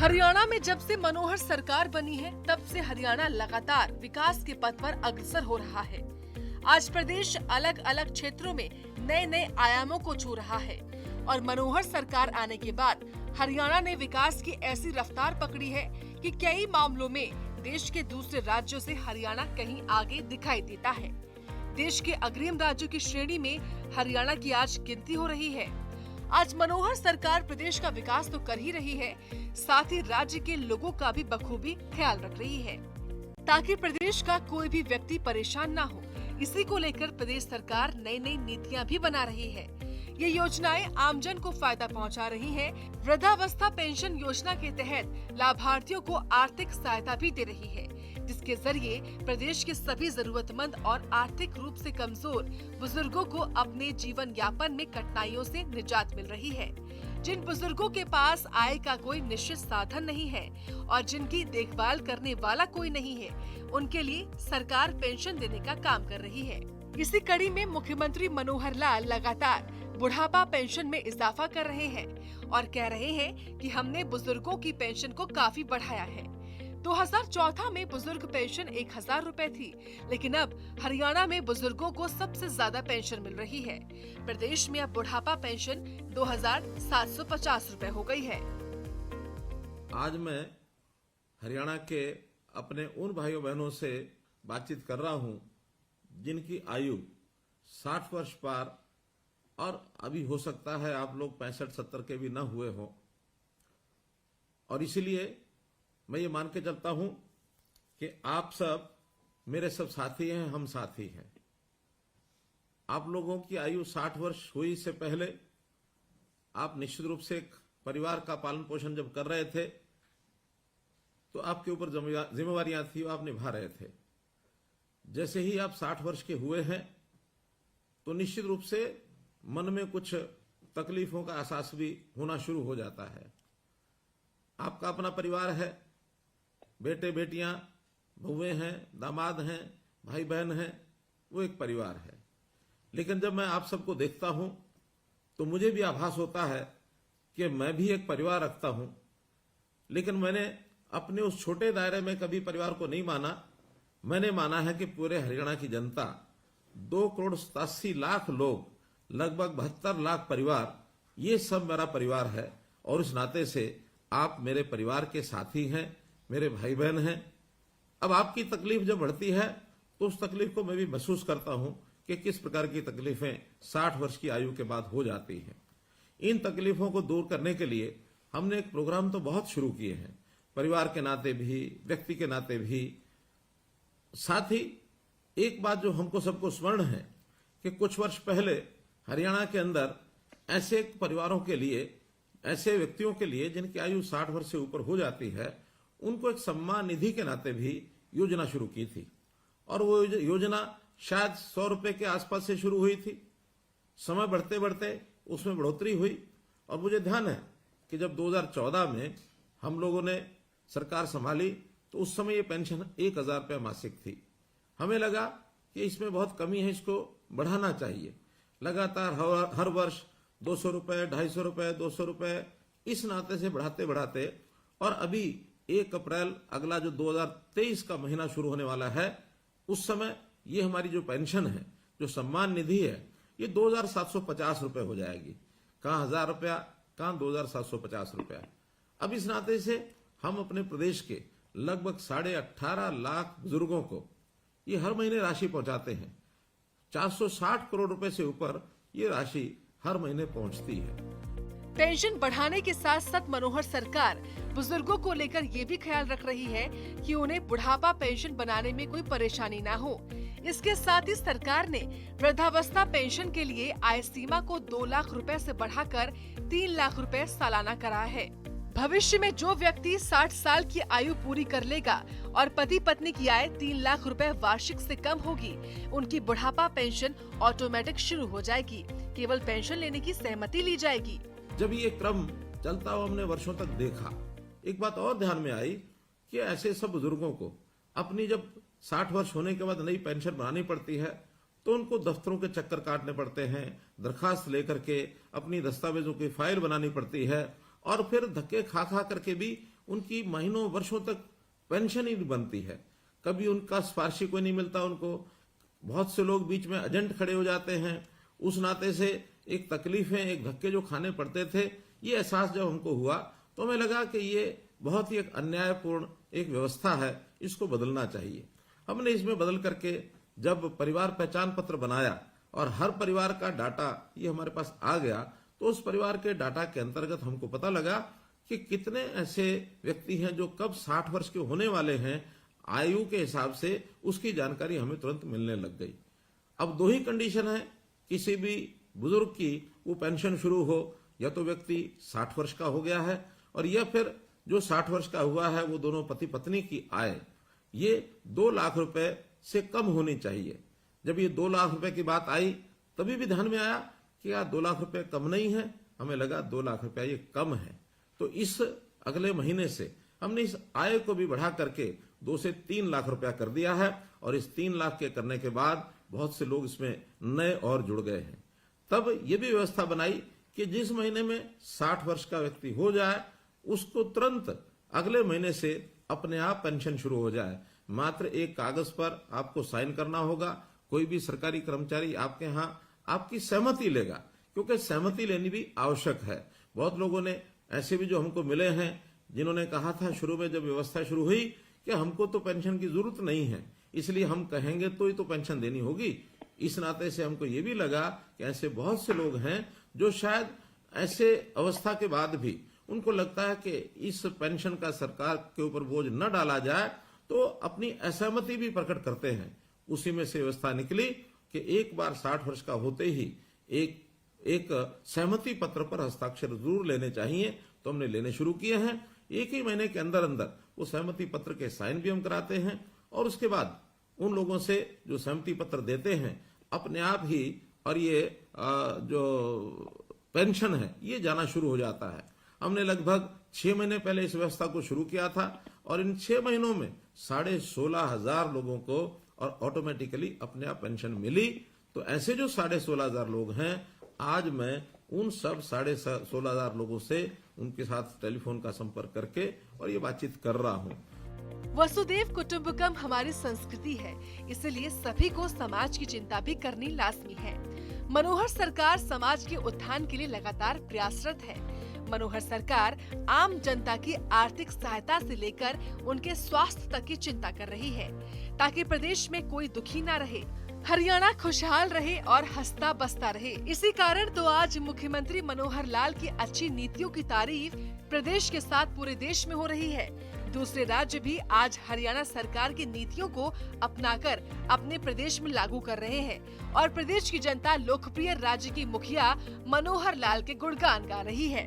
हरियाणा में जब से मनोहर सरकार बनी है तब से हरियाणा लगातार विकास के पथ पर अग्रसर हो रहा है। आज प्रदेश अलग अलग क्षेत्रों में नए नए आयामों को छू रहा है और मनोहर सरकार आने के बाद हरियाणा ने विकास की ऐसी रफ्तार पकड़ी है कि कई मामलों में देश के दूसरे राज्यों से हरियाणा कहीं आगे दिखाई देता है। देश के अग्रिम राज्यों की श्रेणी में हरियाणा की आज गिनती हो रही है। आज मनोहर सरकार प्रदेश का विकास तो कर ही रही है, साथ ही राज्य के लोगों का भी बखूबी ख्याल रख रही है ताकि प्रदेश का कोई भी व्यक्ति परेशान ना हो। इसी को लेकर प्रदेश सरकार नई नई नीतियां भी बना रही है। ये योजनाएं आमजन को फायदा पहुंचा रही हैं। वृद्धावस्था पेंशन योजना के तहत लाभार्थियों को आर्थिक सहायता भी दे रही है, जिसके जरिए प्रदेश के सभी जरूरतमंद और आर्थिक रूप से कमजोर बुजुर्गों को अपने जीवन यापन में कठिनाइयों से निजात मिल रही है। जिन बुजुर्गों के पास आय का कोई निश्चित साधन नहीं है और जिनकी देखभाल करने वाला कोई नहीं है, उनके लिए सरकार पेंशन देने का काम कर रही है। इसी कड़ी में मुख्यमंत्री मनोहर लाल लगातार बुढ़ापा पेंशन में इजाफा कर रहे हैं और कह रहे हैं कि हमने बुजुर्गों की पेंशन को काफी बढ़ाया है। 2014 में बुजुर्ग पेंशन 1000 रुपए थी, लेकिन अब हरियाणा में बुजुर्गों को सबसे ज्यादा पेंशन मिल रही है। प्रदेश में अब बुढ़ापा पेंशन 2750 रुपए हो गई है। आज मैं हरियाणा के अपने उन भाइयों बहनों से बातचीत कर रहा हूं जिनकी आयु 60 वर्ष पार और अभी हो सकता है आप लोग 65-70 के भी न हुए हों, और इसीलिए मैं ये मान के चलता हूं कि आप सब मेरे सब साथी हैं, हम साथी हैं। आप लोगों की आयु 60 वर्ष हुई से पहले आप निश्चित रूप से एक परिवार का पालन पोषण जब कर रहे थे तो आपके ऊपर जिम्मेवारियां थी, वो आप निभा रहे थे। जैसे ही आप 60 वर्ष के हुए हैं तो निश्चित रूप से मन में कुछ तकलीफों का एहसास भी होना शुरू हो जाता है। आपका अपना परिवार है, बेटे बेटियां, बहुएं हैं, दामाद हैं, भाई बहन हैं, वो एक परिवार है। लेकिन जब मैं आप सबको देखता हूं तो मुझे भी आभास होता है कि मैं भी एक परिवार रखता हूं, लेकिन मैंने अपने उस छोटे दायरे में कभी परिवार को नहीं माना। मैंने माना है कि पूरे हरियाणा की जनता 2,87,00,000 लोग, लगभग 72 लाख परिवार, ये सब मेरा परिवार है और इस नाते से आप मेरे परिवार के साथी हैं, मेरे भाई बहन हैं। अब आपकी तकलीफ जब बढ़ती है तो उस तकलीफ को मैं भी महसूस करता हूं कि किस प्रकार की तकलीफें 60 वर्ष की आयु के बाद हो जाती हैं। इन तकलीफों को दूर करने के लिए हमने एक प्रोग्राम तो बहुत शुरू किए हैं, परिवार के नाते भी, व्यक्ति के नाते भी। साथ ही एक बात जो हमको सबको स्मरण है कि कुछ वर्ष पहले हरियाणा के अंदर ऐसे परिवारों के लिए, ऐसे व्यक्तियों के लिए जिनकी आयु 60 वर्ष से ऊपर हो जाती है, उनको एक सम्मान निधि के नाते भी योजना शुरू की थी। और वो योजना शायद 100 रुपए के आसपास से शुरू हुई थी। समय बढ़ते बढ़ते उसमें बढ़ोतरी हुई और मुझे ध्यान है कि जब 2014 में हम लोगों ने सरकार संभाली तो उस समय ये पेंशन 1000 रुपये मासिक थी। हमें लगा कि इसमें बहुत कमी है, इसको बढ़ाना चाहिए। लगातार हर वर्ष 200 रुपए, 250 रुपए, 200 रुपए, इस नाते से बढ़ाते बढ़ाते, और अभी 1 अप्रैल अगला जो 2023 का महीना शुरू होने वाला है, उस समय ये हमारी जो पेंशन है, जो सम्मान निधि है, ये 2750 रुपए हो जाएगी। कहाँ 1000 रुपया, कहाँ 2750 रुपया। अब इस नाते से हम अपने प्रदेश के लगभग 18.5 लाख बुजुर्गों को ये हर महीने राशि पहुंचाते हैं। 460 करोड़ रुपए से ऊपर ये राशि हर महीने पहुंचती है। पेंशन बढ़ाने के साथ साथ मनोहर सरकार बुजुर्गों को लेकर ये भी ख्याल रख रही है कि उन्हें बुढ़ापा पेंशन बनाने में कोई परेशानी ना हो। इसके साथ ही सरकार ने वृद्धावस्था पेंशन के लिए आय सीमा को 2 लाख रुपए से बढ़ाकर 3 लाख रुपए सालाना करा है। भविष्य में जो व्यक्ति 60 साल की आयु पूरी कर लेगा और पति पत्नी की आय 3 लाख रुपए वार्षिक से कम होगी, उनकी बुढ़ापा पेंशन ऑटोमेटिक शुरू हो जाएगी। केवल पेंशन लेने की सहमति ली जाएगी। जब ये क्रम चलता हुआ हमने वर्षों तक देखा, एक बात और ध्यान में आई कि ऐसे सब बुजुर्गों को अपनी जब 60 वर्ष होने के बाद नई पेंशन बनानी पड़ती है तो उनको दफ्तरों के चक्कर काटने पड़ते हैं, दरखास्त लेकर के अपनी दस्तावेजों की फाइल बनानी पड़ती है, और फिर धक्के खा खा करके भी उनकी महीनों वर्षों तक पेंशन ही नहीं बनती है। कभी उनका सिफारिशी कोई नहीं मिलता उनको। बहुत से लोग बीच में एजेंट खड़े हो जाते हैं। उस नाते से एक तकलीफें, एक धक्के जो खाने पड़ते थे, ये एहसास जब हमको हुआ तो हमें लगा कि ये बहुत ही एक अन्यायपूर्ण एक व्यवस्था है, इसको बदलना चाहिए। हमने इसमें बदल करके जब परिवार पहचान पत्र बनाया और हर परिवार का डाटा ये हमारे पास आ गया, तो उस परिवार के डाटा के अंतर्गत हमको पता लगा कि कितने ऐसे व्यक्ति हैं जो कब 60 वर्ष के होने वाले हैं, आयु के हिसाब से उसकी जानकारी हमें तुरंत मिलने लग गई। अब दो ही कंडीशन है किसी भी बुजुर्ग की, वो पेंशन शुरू हो या तो व्यक्ति 60 वर्ष का हो गया है, और या फिर जो 60 वर्ष का हुआ है वो दोनों पति पत्नी की आय ये 2 लाख रुपए से कम होनी चाहिए। जब ये 2 लाख रुपए की बात आई तभी भी ध्यान में आया कि यार 2 लाख रुपए कम नहीं है, हमें लगा 2 लाख रुपया ये कम है। तो इस अगले महीने से हमने इस आय को भी बढ़ा करके 2 से 3 लाख रुपया कर दिया है, और इस 3 लाख के करने के बाद बहुत से लोग इसमें नए और जुड़ गए हैं। तब ये भी व्यवस्था बनाई कि जिस महीने में 60 वर्ष का व्यक्ति हो जाए उसको तुरंत अगले महीने से अपने आप पेंशन शुरू हो जाए। मात्र एक कागज पर आपको साइन करना होगा। कोई भी सरकारी कर्मचारी आपके यहाँ आपकी सहमति लेगा, क्योंकि सहमति लेनी भी आवश्यक है। बहुत लोगों ने ऐसे भी जो हमको मिले हैं जिन्होंने कहा था शुरू में जब व्यवस्था शुरू हुई कि हमको तो पेंशन की जरूरत नहीं है, इसलिए हम कहेंगे तो ही तो पेंशन देनी होगी। इस नाते से हमको ये भी लगा कि ऐसे बहुत से लोग हैं जो शायद ऐसे अवस्था के बाद भी उनको लगता है कि इस पेंशन का सरकार के ऊपर बोझ न डाला जाए, तो अपनी असहमति भी प्रकट करते हैं। उसी में से व्यवस्था निकली कि एक बार 60 वर्ष का होते ही एक सहमति पत्र पर हस्ताक्षर जरूर लेने चाहिए। तो हमने लेने शुरू किए हैं। एक ही महीने के अंदर अंदर वो सहमति पत्र के साइन भी हम कराते हैं, और उसके बाद उन लोगों से जो सहमति पत्र देते हैं अपने आप ही, और ये जो पेंशन है ये जाना शुरू हो जाता है। हमने लगभग 6 महीने पहले इस व्यवस्था को शुरू किया था, और इन 6 महीनों में 16,500 लोगों को और ऑटोमेटिकली अपने आप पेंशन मिली। तो ऐसे जो 16,500 लोग हैं, आज मैं उन सब 16,500 लोगों से उनके साथ टेलीफोन का संपर्क करके और ये बातचीत कर रहा हूँ। वसुदेव कुटुंबकम हमारी संस्कृति है, इसलिए सभी को समाज की चिंता भी करनी लाजमी है। मनोहर सरकार समाज के उत्थान के लिए लगातार प्रयासरत है। मनोहर सरकार आम जनता की आर्थिक सहायता से लेकर उनके स्वास्थ्य तक की चिंता कर रही है, ताकि प्रदेश में कोई दुखी न रहे, हरियाणा खुशहाल रहे और हंसता बसता रहे। इसी कारण तो आज मुख्यमंत्री मनोहर लाल की अच्छी नीतियों की तारीफ प्रदेश के साथ पूरे देश में हो रही है। दूसरे राज्य भी आज हरियाणा सरकार की नीतियों को अपनाकर अपने प्रदेश में लागू कर रहे हैं, और प्रदेश की जनता लोकप्रिय राज्य की मुखिया मनोहर लाल के गुणगान गा रही है।